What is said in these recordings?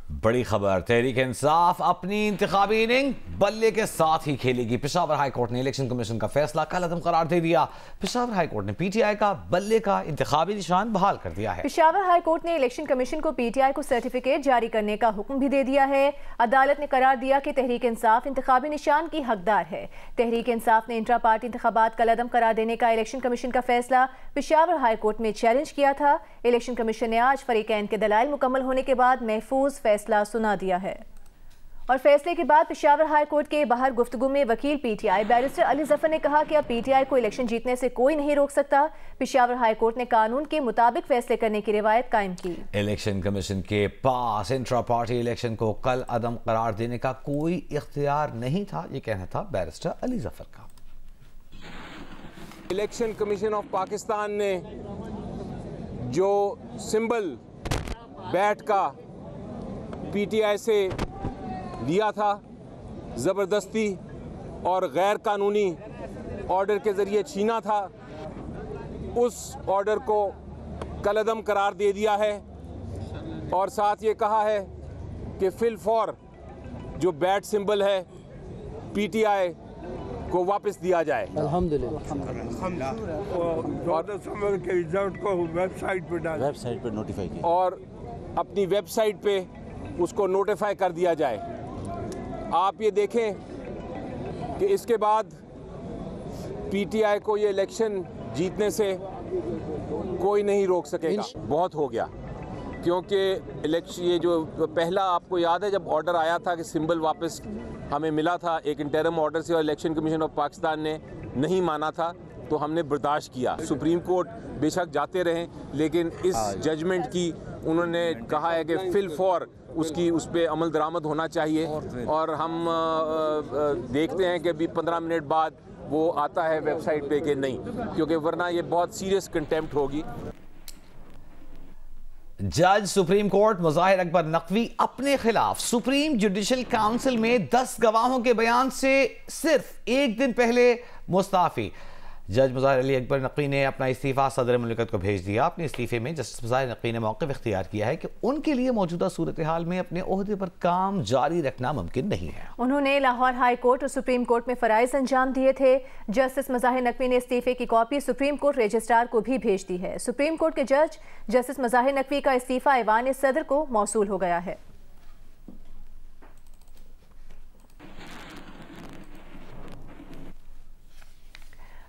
बड़ी खबर, तहरीक इंसाफ अपनी इंतखाबी इनिंग बल्ले के साथ ही खेलेगी। पेशावर हाई कोर्ट ने इलेक्शन कमीशन का फैसला कल अदम करार दे दिया। पेशावर हाई कोर्ट ने पीटीआई का बल्ले का इंतखाबी निशान बहाल कर दिया है। पेशावर हाई कोर्ट ने इलेक्शन कमीशन को पीटीआई को सर्टिफिकेट जारी करने का हुक्म भी दे दिया है। अदालत ने करार दिया कि तहरीक इंसाफ इंतखाबी निशान की हकदार है। तहरीक इंसाफ ने इंट्रा पार्टी इंतखाबात कल अदम करार देने का इलेक्शन कमीशन का फैसला पेशावर हाई कोर्ट में चैलेंज किया था। इलेक्शन कमीशन ने आज फरीकैन के दलाइल मुकम्मल होने के बाद महफूज फैसला सुना दिया है। और फैसले के बाद पेशावर हाई कोर्ट के बाहर गुफ्तगू में वकील पीटीआई बैरिस्टर अली जफर ने कहा कि अब पीटीआई को इलेक्शन जीतने से कोई नहीं रोक सकता। पेशावर हाई कोर्ट ने कानून के मुताबिक फैसले करने की रिवायत कायम की। इलेक्शन कमीशन के पास इंट्रा पार्टी इलेक्शन को कल अदम करार देने का कोई इख्तियार नहीं था, ये कहना था बैरिस्टर अली जफर का। इलेक्शन कमीशन ऑफ पाकिस्तान ने जो सिंबल बैट का पीटीआई से लिया था, ज़बरदस्ती और गैर कानूनी ऑर्डर के ज़रिए छीना था, उस ऑर्डर को कलअदम करार दे दिया है। और साथ ये कहा है कि फिल फॉर जो बैट सिंबल है पीटीआई को वापस दिया जाए। अल्हम्दुलिल्लाह। के रिजल्ट को वेबसाइट पर नोटिफाई किया और अपनी वेबसाइट पे उसको नोटिफाई कर दिया जाए। आप ये देखें कि इसके बाद पीटीआई को ये इलेक्शन जीतने से कोई नहीं रोक सकेगा। बहुत हो गया, क्योंकि इलेक्शन ये जो पहला आपको याद है जब ऑर्डर आया था कि सिंबल वापस हमें मिला था एक इंटरिम ऑर्डर से और इलेक्शन कमीशन ऑफ पाकिस्तान ने नहीं माना था, तो हमने बर्दाश्त किया। सुप्रीम कोर्ट बेशक जाते रहें, लेकिन इस जजमेंट की उन्होंने कहा है कि फिल फॉर उसकी उस पर अमल दरामद होना चाहिए। और हम देखते हैं कि अभी 15 मिनट बाद वो आता है वेबसाइट पे कि नहीं, क्योंकि वरना ये बहुत सीरियस कंटेम्प्ट होगी। जज सुप्रीम कोर्ट मुज़ाहिर अकबर नकवी अपने खिलाफ सुप्रीम जुडिशल काउंसिल में 10 गवाहों के बयान से सिर्फ एक दिन पहले मुस्ताफी। जज मुज़ाहिर अली अकबर नकवी ने अपना इस्तीफ़ा सदर मुमलिकत को भेज दिया। अपने इस्तीफ़े में जस्टिस मुज़ाहिर नकवी ने मौक़िफ़ इख्तियार किया है कि उनके लिए मौजूदा सूरत हाल में अपने ओहदे पर काम जारी रखना मुमकिन नहीं है। उन्होंने लाहौर हाई कोर्ट और सुप्रीम कोर्ट में फ़राइज़ अंजाम दिए थे। जस्टिस मुज़ाहिर नकवी ने इस्तीफ़े की कॉपी सुप्रीम कोर्ट रजिस्ट्रार को भी भेज दी है। सुप्रीम कोर्ट के जज जस्टिस मुज़ाहिर नकवी का इस्तीफ़ा ऐवान सदर को मौसूल हो गया है।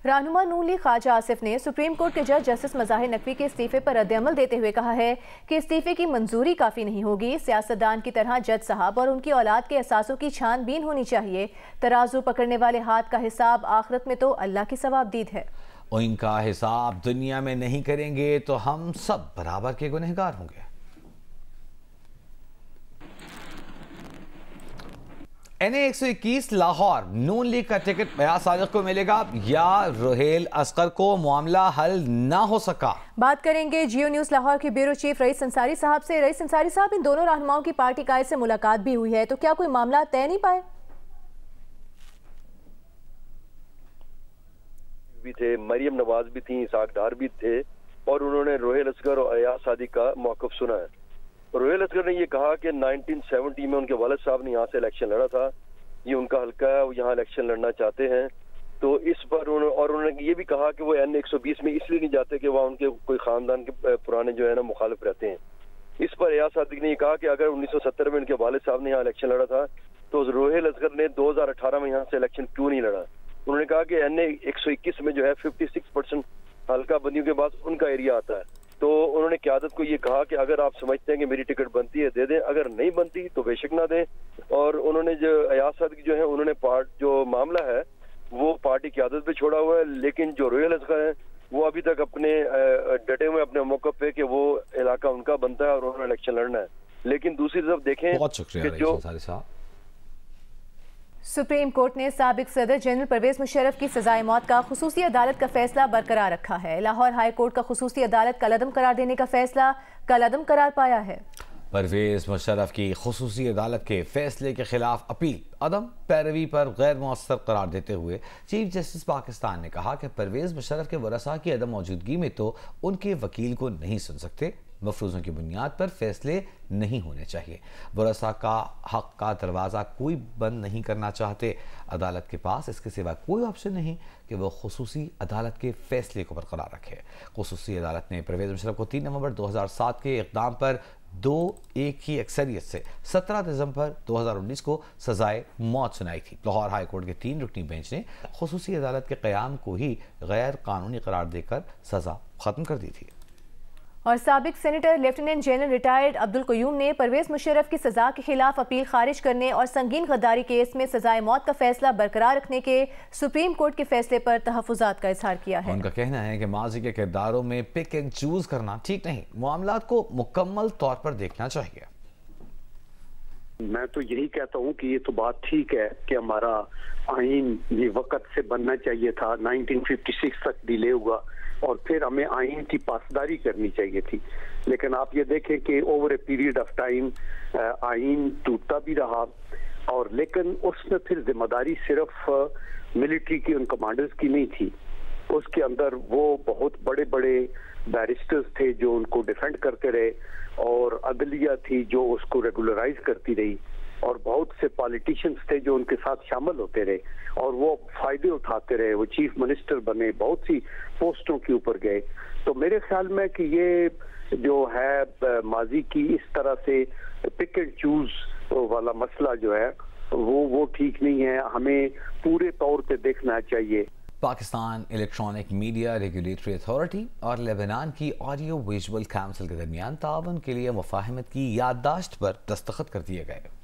रहनुमा नून लीग ख्वाजा आसिफ ने सुप्रीम कोर्ट के जज जस्टिस मुज़ाहिर नकवी के इस्तीफे पर रद्द-ए-अमल देते हुए कहा है कि इस्तीफे की मंजूरी काफ़ी नहीं होगी। सियासतदान की तरह जज साहब और उनकी औलाद के एहसासों की छानबीन होनी चाहिए। तराजू पकड़ने वाले हाथ का हिसाब आखिरत में तो अल्लाह की सवाबदीद है। इनका हिसाब दुनिया में नहीं करेंगे तो हम सब बराबर के गुनहगार होंगे। NA 121 लाहौर नून लीग का टिकट बयास सादिक को मिलेगा या रुहेल असगर को? मामला हल ना हो सका। बात करेंगे जियो न्यूज़ लाहौर के ब्यूरो चीफ रईस अंसारी साहब से। रईस अंसारी साहब, इन दोनों रहनुमाओं की पार्टी कायद से मुलाकात भी हुई है, तो क्या कोई मामला तय नहीं पाए? भी थे, मरियम नवाज भी थी, इसाक डार भी थे, और उन्होंने रुहेल असगर और अयाज सादिक का मौक़िफ़ सुना है। रुहेल असगर ने ये कहा कि 1970 में उनके वालिद साहब ने यहाँ से इलेक्शन लड़ा था, ये उनका हल्का है, वो यहाँ इलेक्शन लड़ना चाहते हैं। तो इस पर उन्होंने ये भी कहा कि वो NA 120 में इसलिए नहीं जाते कि वहाँ उनके कोई ख़ानदान के पुराने जो है ना मुखालिफ रहते हैं। इस पर अयाज सादिक ने ये कहा कि अगर 1970 में उनके वालिद साहब ने यहाँ इलेक्शन लड़ा था तो रुहेल असगर ने 2018 में यहाँ से इलेक्शन क्यों नहीं लड़ा। उन्होंने कहा कि NA 121 में जो है 56% हल्का बंदियों के बाद उनका एरिया आता है। तो उन्होंने क़यादत को ये कहा कि अगर आप समझते हैं कि मेरी टिकट बनती है दे दें, अगर नहीं बनती तो बेशक ना दें। और उन्होंने जो अयाज सादिक जो है उन्होंने जो मामला है वो पार्टी क़यादत पे छोड़ा हुआ है, लेकिन जो रुहेल असगर है वो अभी तक अपने डटे हुए अपने मौक़िफ़ पे कि वो इलाका उनका बनता है और उन्होंने इलेक्शन लड़ना है। लेकिन दूसरी तरफ देखें, बहुत शुक्रिया जो सुप्रीम कोर्ट ने साबिक सदर जनरल परवेज मुशर्रफ की सजाए मौत का खुसूसी अदालत का फैसला बरकरार रखा है। लाहौर हाई कोर्ट का खुसूसी अदालत कलअदम करार देने का फैसला कलअदम करार पाया है। परवेज मुशर्रफ की खुसूसी अदालत के फैसले के खिलाफ अपील अदम पैरवी पर गैर मुअस्सर करार देते हुए चीफ जस्टिस पाकिस्तान ने कहा कि परवेज मुशर्रफ के वरसा की अदम मौजूदगी में तो उनके वकील को नहीं सुन सकते, मफरूज़ों की बुनियाद पर फैसले नहीं होने चाहिए। वरसा का हक का दरवाज़ा कोई बंद नहीं करना चाहते। अदालत के पास इसके सिवा कोई ऑप्शन नहीं कि वह खुसूसी अदालत के फैसले को बरकरार रखे। खुसूसी अदालत ने परवेज़ मुशर्रफ को 3 नवंबर 2007 के इक़दाम पर 2-1 की अक्सरियत से 17 दिसंबर 2019 को सजाए मौत सुनाई थी। लाहौर हाई कोर्ट के 3 रुकनी बेंच ने खुसूसी अदालत के क़याम को ही गैर कानूनी करार देकर सजा खत्म कर दी थी। और साबिक senator lieutenant general retired Abdul Qayyum ने परवेज़ मुशर्रफ की सजा के खिलाफ अपील खारिज करने और संगीन गद्दारी केस में सजाए मौत का फैसला बरकरार रखने के सुप्रीम कोर्ट के फैसले पर तहफ़्फ़ुज़ात का इजहार किया है। उनका कहना है कि माजी के किरदारों में पिक एंड चूज करना ठीक नहीं, मामलात को मुकम्मल तौर पर देखना चाहिए। मैं तो यही कहता हूँ कि ये तो बात ठीक है कि हमारा आइन ये वक्त से बनना चाहिए था, 1956 तक डिले हुआ और फिर हमें आइन की पासदारी करनी चाहिए थी। लेकिन आप ये देखें कि over a period of time आइन टूटता भी रहा और लेकिन उसमें फिर जिम्मेदारी सिर्फ मिलिट्री की उन कमांडर्स की नहीं थी। उसके अंदर वो बहुत बड़े बड़े बैरिस्टर्स थे जो उनको डिफेंड करते रहे और अदलिया थी जो उसको रेगुलराइज करती रही और बहुत से पॉलिटिशियंस थे जो उनके साथ शामिल होते रहे और वो फायदे उठाते रहे। वो चीफ मिनिस्टर बने, बहुत सी पोस्टों के ऊपर गए। तो मेरे ख्याल में कि ये जो है माजी की इस तरह से पिक एंड चूज वाला मसला जो है वो ठीक नहीं है। हमें पूरे तौर पे देखना चाहिए। Pakistan electronic media regulatory authority और लेबनान की ऑडियो विजुअल काउंसिल के दरमियान ताउन के लिए मुफाहमत की याददाश्त पर दस्तखत कर दिए गए।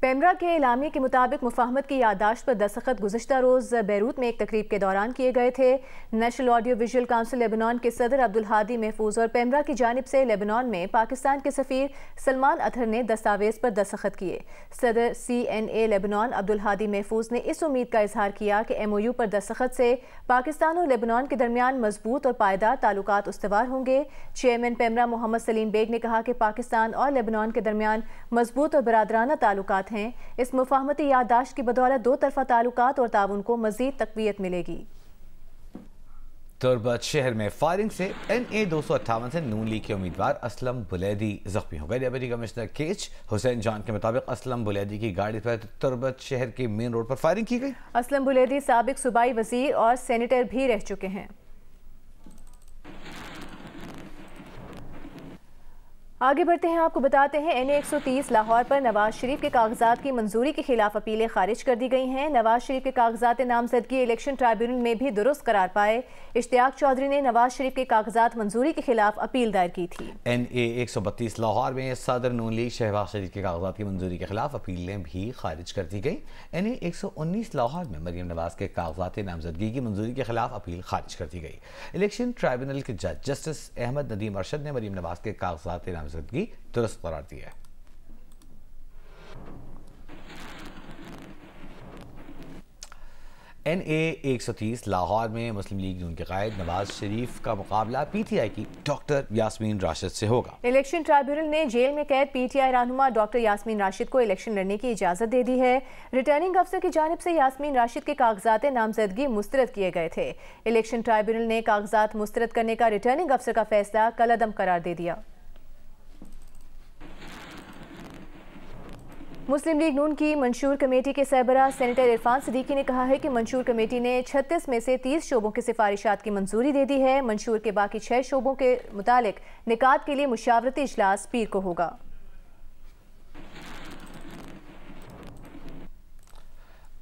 पेमरा के एलामिया के मुताबिक मुफाहमत की याददाश्त पर दस्तखत गुज़िश्ता रोज़ बैरूत में एक तकरीब के दौरान किए गए थे। National audio visual council Lebanon के सदर अब्दुल हादी महफूज और पेमरा की जानिब से लेबनान में पाकिस्तान के सफ़ीर सलमान अतहर ने दस्तावेज़ पर दस्तखत किए। सदर CNA लेबनान अब्दुल हादी महफूज ने इस उम्मीद का इजहार किया कि MOU पर दस्तखत से पाकिस्तान और लेबनान के दरमियान मजबूत और पायदार ताल्लुकात उस्तवार होंगे। चेयरमैन पेमरा मोहम्मद सलीम बेग ने कहा कि पाकिस्तान और लेबनान के दरमियान मजबूत और बरादराना ताल्लुकात हैं। इस मुफाहमती याददाश्त की बदौलत दो तरफा ताल्लुकात और ताउन को मजीद तक़वियत मिलेगी। तुर्बत शहर में फायरिंग से NA 258 से नून लीग के उम्मीदवार असलम बुलैदी जख्मी हो गए। डिप्टी कमिश्नर केच हुसैन जान के मुताबिक असलम बुलैदी की गाड़ी पर तुर्बत शहर के मेन रोड पर फायरिंग की गई। असलम बुलैदी साबिक सूबाई वजीर और सेनेटर भी रह चुके हैं। आगे बढ़ते हैं, आपको बताते हैं NA 130 लाहौर पर नवाज शरीफ के कागजात की मंजूरी के खिलाफ अपीलें खारिज कर दी गई हैं। नवाज शरीफ के कागजात नामजदगी इलेक्शन ट्राइब्यूनल में भी दुरुस्त करार पाए। इश्तियाक चौधरी ने नवाज शरीफ के कागजात मंजूरी के खिलाफ अपील दायर की थी। NA 132 लाहौर में सदर नून लीग शहबाज शरीफ के कागजात की मंजूरी के खिलाफ अपीलें भी खारिज कर दी गई। NA 119 लाहौर में मरियम नवाज के कागजात नामजदगी की मंजूरी के खिलाफ अपील खारिज कर दी गई। इलेक्शन ट्राइब्यूनल के जज जस्टिस अहमद नदीम अरशद ने मरियम नवाज के कागजात नामजदगी दुरुस्त करार दिया है। NA 130 लाहौर में मुस्लिम लीग नून के कायद नवाज शरीफ का मुकाबला PTI की डॉक्टर यास्मीन राशिद से होगा। इलेक्शन ट्राइब्यूनल ने जेल में कैद PTI रहनुमा डॉक्टर यास्मीन राशिद को इलेक्शन लड़ने की इजाजत दे दी है। रिटर्निंग अफसर की जानिब से यास्मीन राशिद के कागजात नामजदगी मुस्तरद किए गए थे। इलेक्शन ट्राइब्यूनल ने कागजात मुस्तरद करने का रिटर्निंग अफसर का फैसला कलअदम करार दे दिया। मुस्लिम लीग नून की मंशूर कमेटी के सरबराह सेनेटर इरफान सिद्दीकी ने कहा है कि मंशूर कमेटी ने 36 में से 30 शोबों की सिफारिशात की मंजूरी दे दी है। मंशूर के बाकी 6 शोबों के मुतालिक निकात के लिए मुशावरती इजलास पीर को होगा।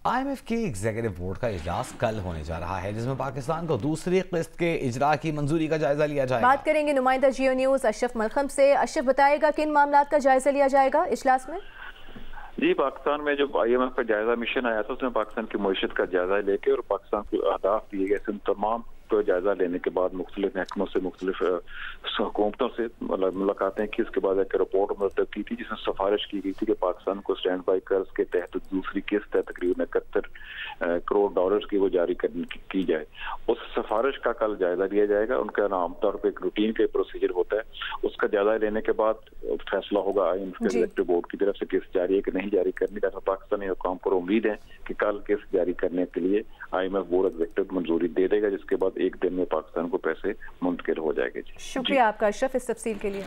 IMF के एग्जीक्यूटिव बोर्ड का इजलास कल होने जा रहा है, जिसमें पाकिस्तान को दूसरी किस्त के इजरा की मंजूरी का जायजा लिया जाएगा। बात करेंगे नुमाइंदा जियो न्यूज अशरफ मलखम से। अशरफ, बताएगा किन मामलात का जायजा लिया जाएगा इजलास में? जी, पाकिस्तान में जो IMF का जायजा मिशन आया था उसमें पाकिस्तान की मईशत का जायजा लेके और पाकिस्तान को अहदाफ दिए गए, उन तमाम को जायजा लेने के बाद मुख्तलिफ महकमों से मुख्तलिफ हुकूमतों से मुलाकातें की। उसके बाद एक रिपोर्ट मुरतब की थी जिसमें सिफारिश की गई थी कि पाकिस्तान को स्टैंड बाई कर्ज के तहत दूसरी किस्त है तकरीबन 71 करोड़ डॉलर की वो जारी की जाए। उस सिफारिश का कल जायजा लिया जाएगा। उनका आमतौर पर एक रूटीन का प्रोसीजर होता है, उसका जायजा लेने के बाद फैसला होगा IMF के एग्जीक्यूटिव बोर्ड की तरफ से किस्त जारी है कि नहीं जारी करनी। ऐसा पाकिस्तानी हुकाम को उम्मीद है कि कल किस्त जारी करने के लिए IMF बोर्ड एग्जीक्यूटिव मंजूरी दे देगा, जिसके बाद एक दिन में पाकिस्तान को पैसे मुंतकिल हो जाएंगे। जी शुक्रिया आपका अशरफ इस तफसील के लिए।